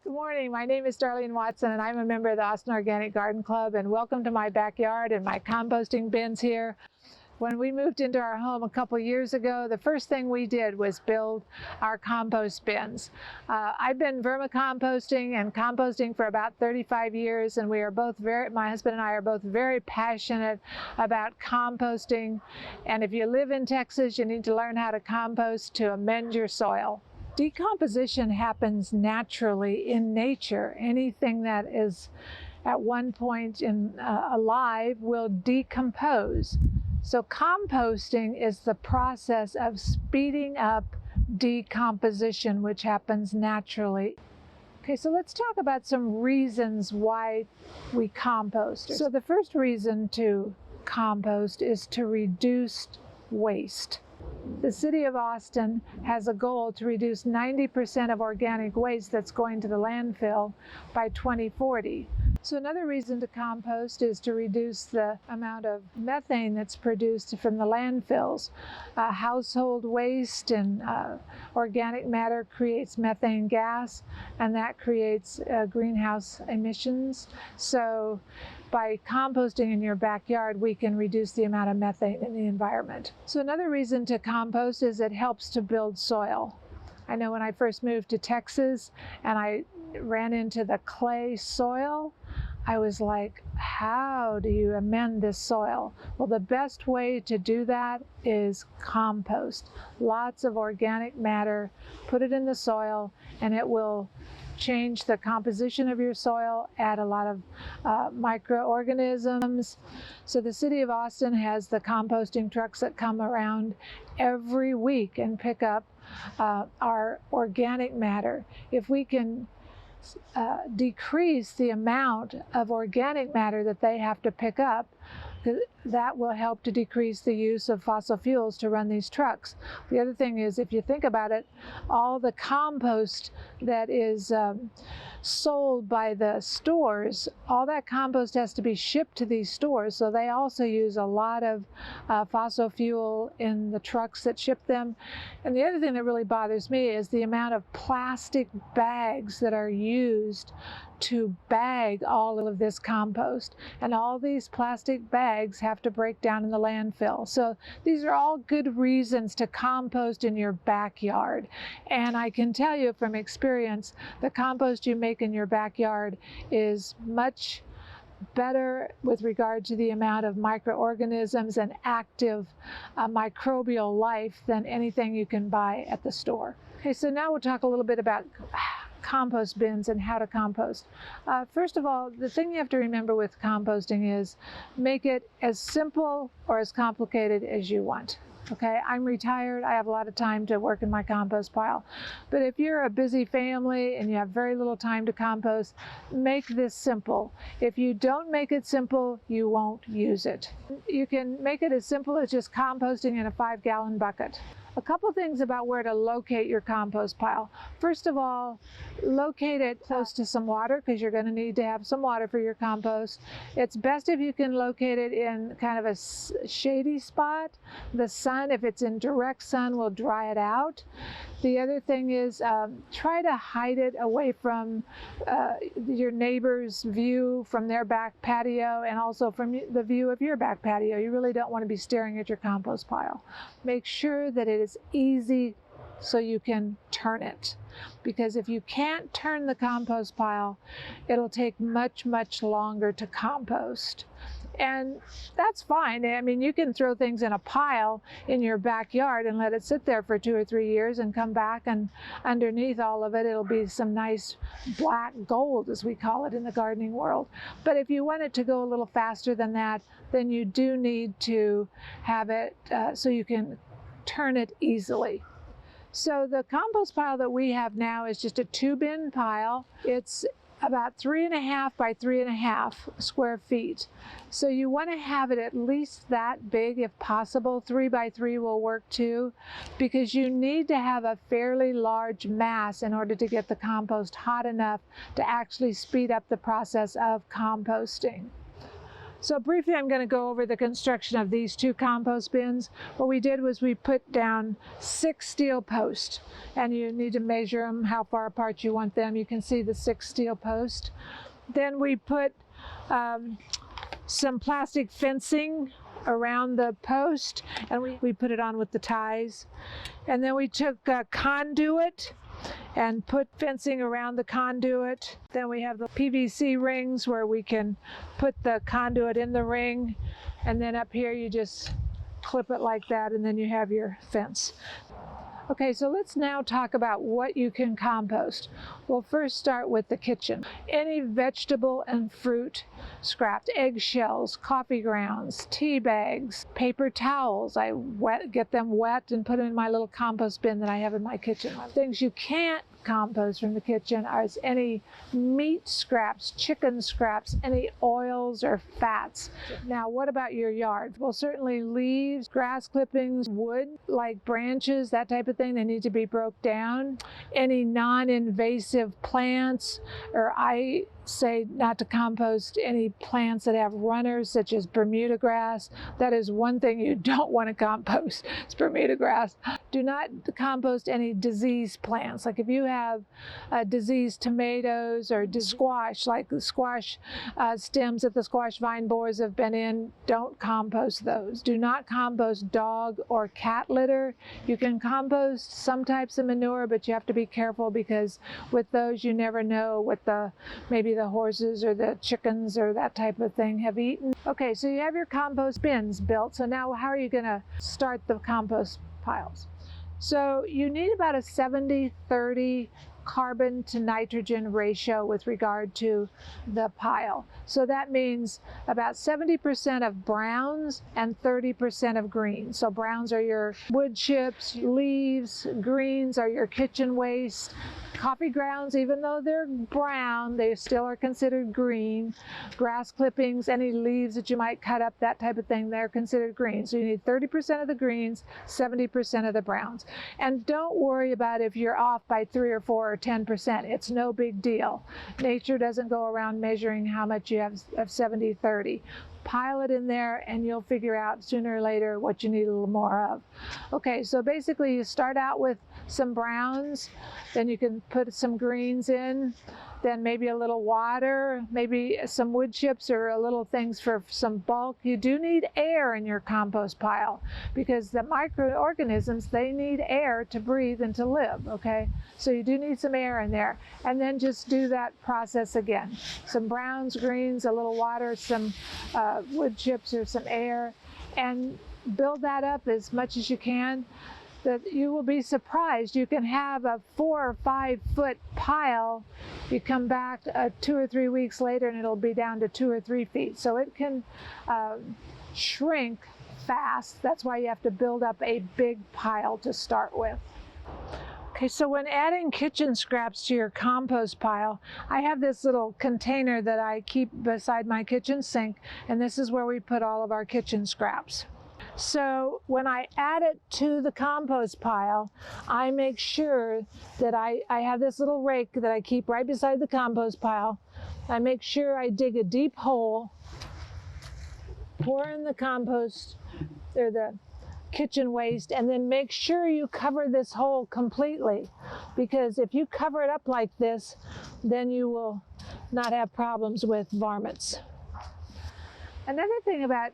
Good morning. My name is Darlene Watson, and I'm a member of the Austin Organic Garden Club. And welcome to my backyard and my composting bins here. When we moved into our home a couple years ago, the first thing we did was build our compost bins. I've been vermicomposting and composting for about 35 years, and my husband and I are both very passionate about composting. And if you live in Texas, you need to learn how to compost to amend your soil. Decomposition happens naturally in nature. Anything that is at one point alive will decompose. So composting is the process of speeding up decomposition, which happens naturally. Okay, so let's talk about some reasons why we compost. So the first reason to compost is to reduce waste. The city of Austin has a goal to reduce 90% of organic waste that's going to the landfill by 2040. So another reason to compost is to reduce the amount of methane that's produced from the landfills. Household waste and organic matter creates methane gas, and that creates greenhouse emissions. So by composting in your backyard, we can reduce the amount of methane in the environment. So another reason to compost is it helps to build soil. I know when I first moved to Texas and I ran into the clay soil, I was like, how do you amend this soil? Well, the best way to do that is compost. Lots of organic matter, put it in the soil, and it will change the composition of your soil, add a lot of microorganisms. So the city of Austin has the composting trucks that come around every week and pick up our organic matter. If we can decrease the amount of organic matter that they have to pick up, that will help to decrease the use of fossil fuels to run these trucks. The other thing is, if you think about it, all the compost that is sold by the stores, all that compost has to be shipped to these stores, so they also use a lot of fossil fuel in the trucks that ship them. And the other thing that really bothers me is the amount of plastic bags that are used to bag all of this compost, and all these plastic bags have to break down in the landfill. So these are all good reasons to compost in your backyard. And I can tell you from experience, the compost you make in your backyard is much better with regard to the amount of microorganisms and active microbial life than anything you can buy at the store. Okay, so now we'll talk a little bit about compost bins and how to compost. First of all, the thing you have to remember with composting is make it as simple or as complicated as you want. Okay, I'm retired. I have a lot of time to work in my compost pile. But if you're a busy family and you have very little time to compost, make this simple. If you don't make it simple, you won't use it. You can make it as simple as just composting in a 5-gallon bucket. A couple things about where to locate your compost pile. First of all, locate it close to some water, because you're going to need to have some water for your compost. It's best if you can locate it in kind of a shady spot. The sun, if it's in direct sun, will dry it out. The other thing is try to hide it away from your neighbor's view from their back patio, and also from the view of your back patio. You really don't want to be staring at your compost pile. Make sure that it is easy so you can turn it, because if you can't turn the compost pile, it'll take much, much longer to compost. And that's fine. I mean, you can throw things in a pile in your backyard and let it sit there for 2 or 3 years and come back, and underneath all of it, it'll be some nice black gold, as we call it in the gardening world. But if you want it to go a little faster than that, then you do need to have it so you can turn it easily. So the compost pile that we have now is just a 2-bin pile. It's about 3.5 by 3.5 square feet. So you want to have it at least that big if possible. 3 by 3 will work too, because you need to have a fairly large mass in order to get the compost hot enough to actually speed up the process of composting. So briefly, I'm going to go over the construction of these two compost bins. What we did was we put down 6 steel posts, and you need to measure them, how far apart you want them. You can see the 6 steel posts. Then we put some plastic fencing around the post, and we put it on with the ties. And then we took a conduit and put fencing around the conduit. Then we have the PVC rings where we can put the conduit in the ring, and then up here you just clip it like that, and then you have your fence. Okay, so let's now talk about what you can compost. We'll first start with the kitchen. Any vegetable and fruit scraps, eggshells, coffee grounds, tea bags, paper towels. I get them wet and put them in my little compost bin that I have in my kitchen. Things you can't compost from the kitchen are any meat scraps, chicken scraps, any oils or fats. Now, what about your yard? Well, certainly leaves, grass clippings, wood, like branches, that type of thing, they need to be broke down. Any non-invasive plants, or I say not to compost any plants that have runners, such as Bermuda grass. That is one thing you don't want to compost. It's Bermuda grass. Do not compost any diseased plants. Like if you have diseased tomatoes or squash, like the squash stems that the squash vine borers have been in, don't compost those. Do not compost dog or cat litter. You can compost some types of manure, but you have to be careful because with those you never know what maybe the horses or the chickens or that type of thing have eaten. Okay, so you have your compost bins built. So now how are you going to start the compost piles? So you need about a 70-30 carbon to nitrogen ratio with regard to the pile. So that means about 70% of browns and 30% of greens. So browns are your wood chips, leaves, greens are your kitchen waste. Coffee grounds, even though they're brown, they still are considered green. Grass clippings, any leaves that you might cut up, that type of thing, they're considered green. So you need 30% of the greens, 70% of the browns. And don't worry about if you're off by 3 or 4 or 10%. It's no big deal. Nature doesn't go around measuring how much you have of 70-30. Pile it in there and you'll figure out sooner or later what you need a little more of. Okay, so basically you start out with some browns, then you can put some greens in, then maybe a little water, maybe some wood chips or a little things for some bulk. You do need air in your compost pile because the microorganisms, they need air to breathe and to live, okay? So you do need some air in there. And then just do that process again. Some browns, greens, a little water, some wood chips or some air, and build that up as much as you can. That you will be surprised. You can have a 4 or 5 foot pile. You come back 2 or 3 weeks later and it'll be down to 2 or 3 feet. So it can shrink fast. That's why you have to build up a big pile to start with. Okay, so when adding kitchen scraps to your compost pile, I have this little container that I keep beside my kitchen sink, and this is where we put all of our kitchen scraps. So when I add it to the compost pile, I make sure that I have this little rake that I keep right beside the compost pile. I make sure I dig a deep hole, pour in the compost or the kitchen waste, and then make sure you cover this hole completely, because if you cover it up like this, then you will not have problems with varmints. Another thing about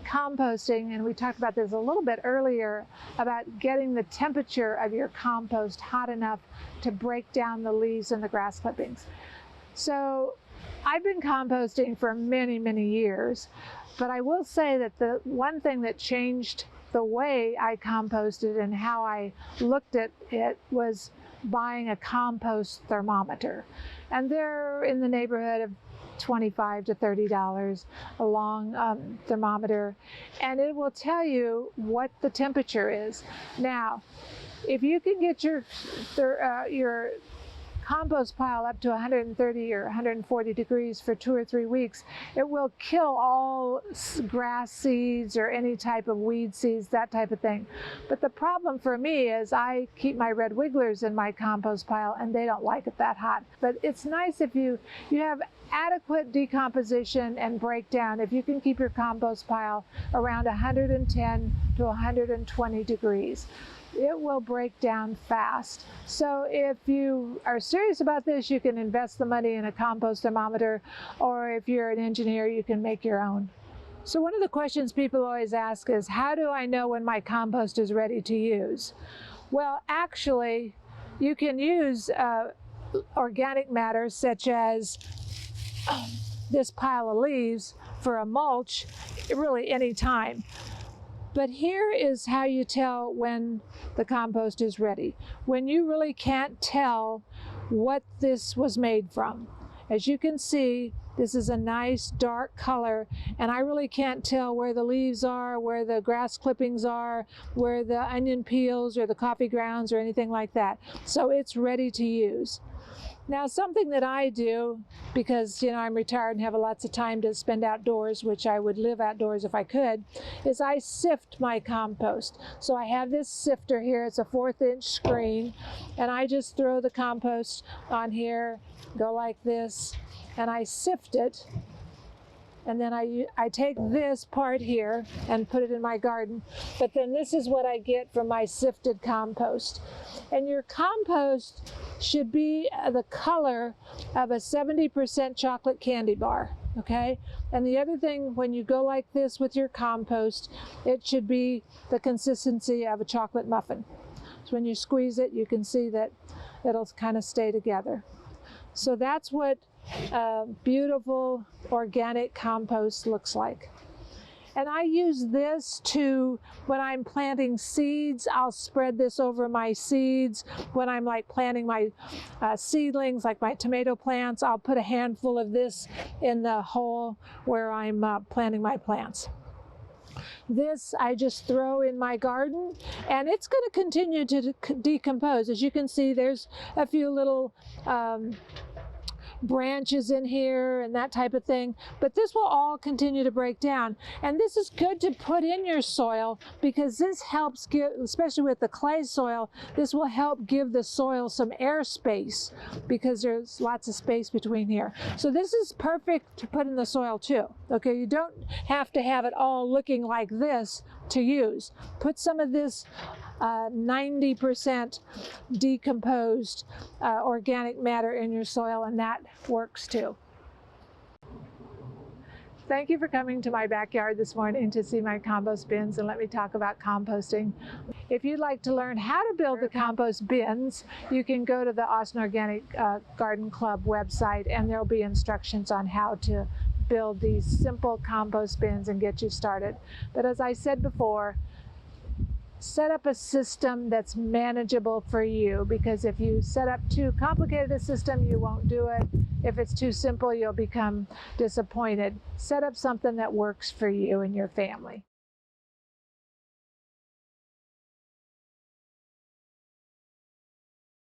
composting, and we talked about this a little bit earlier, about getting the temperature of your compost hot enough to break down the leaves and the grass clippings. So I've been composting for many, many years, but I will say that the one thing that changed the way I composted and how I looked at it was buying a compost thermometer. And they're in the neighborhood of $25 to $30 a long thermometer, and it will tell you what the temperature is. Now, if you can get your compost pile up to 130 or 140 degrees for 2 or 3 weeks, it will kill all grass seeds or any type of weed seeds, that type of thing. But the problem for me is I keep my red wigglers in my compost pile and they don't like it that hot. But it's nice if you have adequate decomposition and breakdown, if you can keep your compost pile around 110 to 120 degrees. It will break down fast. So if you are serious about this, you can invest the money in a compost thermometer, or if you're an engineer, you can make your own. So one of the questions people always ask is, how do I know when my compost is ready to use? Well, actually, you can use organic matter such as this pile of leaves for a mulch really any time. But here is how you tell when the compost is ready. When you really can't tell what this was made from. As you can see, this is a nice dark color, and I really can't tell where the leaves are, where the grass clippings are, where the onion peels or the coffee grounds or anything like that. So it's ready to use. Now, something that I do, because I'm retired and have lots of time to spend outdoors, which I would live outdoors if I could, is I sift my compost. So I have this sifter here. It's a 1/4-inch screen, and I just throw the compost on here, go like this, and I sift it. And then I take this part here and put it in my garden. But then this is what I get from my sifted compost. And your compost should be the color of a 70% chocolate candy bar, okay? And the other thing, when you go like this with your compost, it should be the consistency of a chocolate muffin. So when you squeeze it, you can see that it'll kind of stay together. So that's what beautiful organic compost looks like. And I use this when I'm planting seeds, I'll spread this over my seeds. When I'm like planting my seedlings, like my tomato plants, I'll put a handful of this in the hole where I'm planting my plants. This I just throw in my garden, and it's going to continue to decompose. As you can see, there's a few little branches in here and that type of thing, but this will all continue to break down. And this is good to put in your soil, because this helps give, especially with the clay soil, this will help give the soil some air space, because there's lots of space between here. So this is perfect to put in the soil too. Okay, you don't have to have it all looking like this to use. Put some of this 90% decomposed organic matter in your soil, and that works too. Thank you for coming to my backyard this morning to see my compost bins and let me talk about composting. If you'd like to learn how to build the compost bins, you can go to the Austin Organic Garden Club website, and there'll be instructions on how to build these simple compost bins and get you started. But as I said before, set up a system that's manageable for you, because if you set up too complicated a system, you won't do it. If it's too simple, you'll become disappointed. Set up something that works for you and your family.